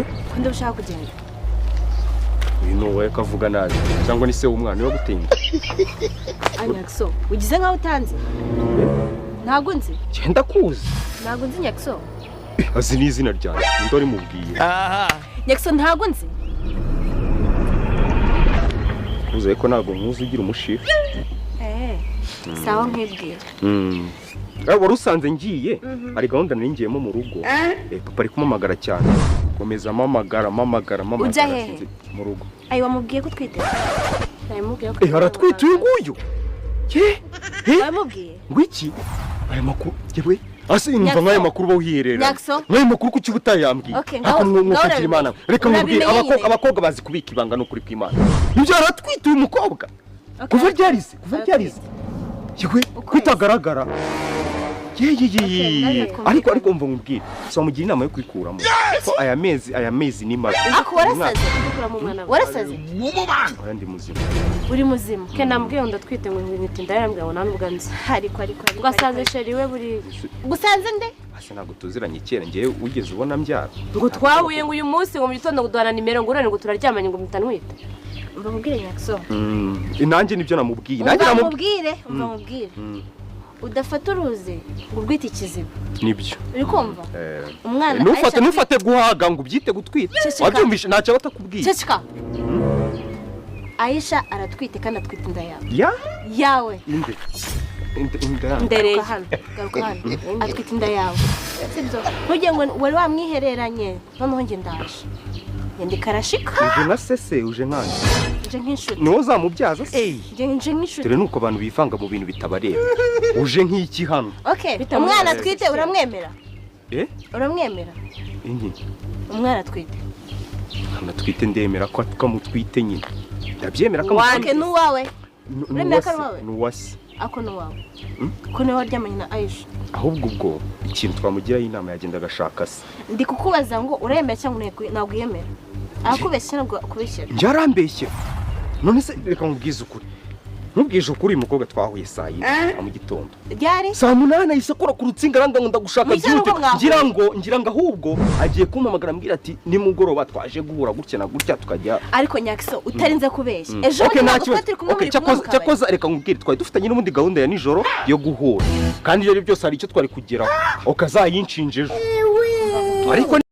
Kundi ushaka kugenda. Uyu we kavuga nabi cyangwa ni se w'umwana yo gutinda. Nyax, ugize nkaho utanze. Ntago nzi. Genda kuzi. Ntago nzi Nyax. Azi ni izina ryanjye. Ndori mubwiye. Nyax ntago nzi. Uze ko nago nkuzi ugira umushifu. Sawa nkibwira. Wari usanze ngiye ari gahunda ningiyemo mu rugo. Papa ari kumamagara cyane. Komeza mamagara. Ujya hehe? Mu rugo. Ayi wamubwiye ko twite. Nayimubwiye ko. Haratwite uyu nguyu. Wamubwiye? Ngwiki? Aya makuru yewe. Asimva nk'aya makuru bawuhirera. Nk'aya makuru ku kibuta yambwiye. Hako mwukagira Imana. Reka mubwire abakobwa bazi kubika ibanga no kuri kw'Imana. Ibyo haratwite uyu mukobwa. Kuva ryarize. Yewe kwitagaragara. Ariko umva nkubwire. So mugira inama yo kwikuramo. Ko aya mezi ni mabi. Ako warasaze kwikuramo umwana. Warasaze? Ndi muzima. Uri muzima. Ke nambwiye ndatwite ngo nkiti ndayambwiye ngo nanubwanze. Ariko. Gwasanze sheri we buri. Gusanze nde? Ase ntago tuziranye kera ngiye ugeze ubona mbyara. Ngo twahuye ngo uyu munsi ngo mu gitondo guduhana nimero ngo urane ngo turaryamanye ngo mutanwite. Umva mubwire Nyax. Nanjye nibyo namubwiye. Nanjye namubwire. Umva mubwire. Udafata uruzi ngo ubwite ikiziba. Nibyo. Uri kumva? Umwana nufate guhaga ngo ubyite gutwita. Wabyumvishe ntacyo batakubwiye. Ceceka. Aisha aratwite kandi atwite inda yawe. Yawe. Ndere garuka hano. Atwite inda yawe. Sibyo. Ntujye ngo wari wamwihereranye. Noneho nge ndaje. Yende karashika. Uje nka sese uje nkanje. Uje nk'inshuti. Niwo zamubyaza se. Nje nk'inshuti. Dore nuko abantu bivanga mu bintu bitabareba. Uje nk'iki hano. Okay. Umwana atwite uramwemera? Uramwemera? Ingi. Umwana atwite. Anatwite ndemera ko akamutwite nyine. Ndabyemera ko wake nuwawe. Uremera ko wawe? Nuwasi. Ako nuwawe. Ko niwe waryamanye na Aisha. Ahubwo ubwo ikintu twamugiraho inama yagenda agashaka se. Ndi kukubaza ngo uremera cyangwa ntabwo yemera? Akubeshya ntabwo akubeshyera. Njarambeshye. None se reka nkubwize ukuri. Nubwije ukuri umukobwa twahuye saa yine mu gitondo. Ryari? Saa 8 isakora ku rutsinga randa ngo ndagushaka byute. Ngira ngo ahubwo agiye kumpamagara ambwira ati nimugoroba twaje guhura gutya na gutya tukajya. Ariko Nyax utarinze kubeshya. Ejo turi kumwe muri cyakoza reka nkubwire twari dufitanye n'ubundi gahunda ya nijoro yo guhura. Kandi rero byose hari icyo twari kugeraho. Okazayinshinje ejo. Ariko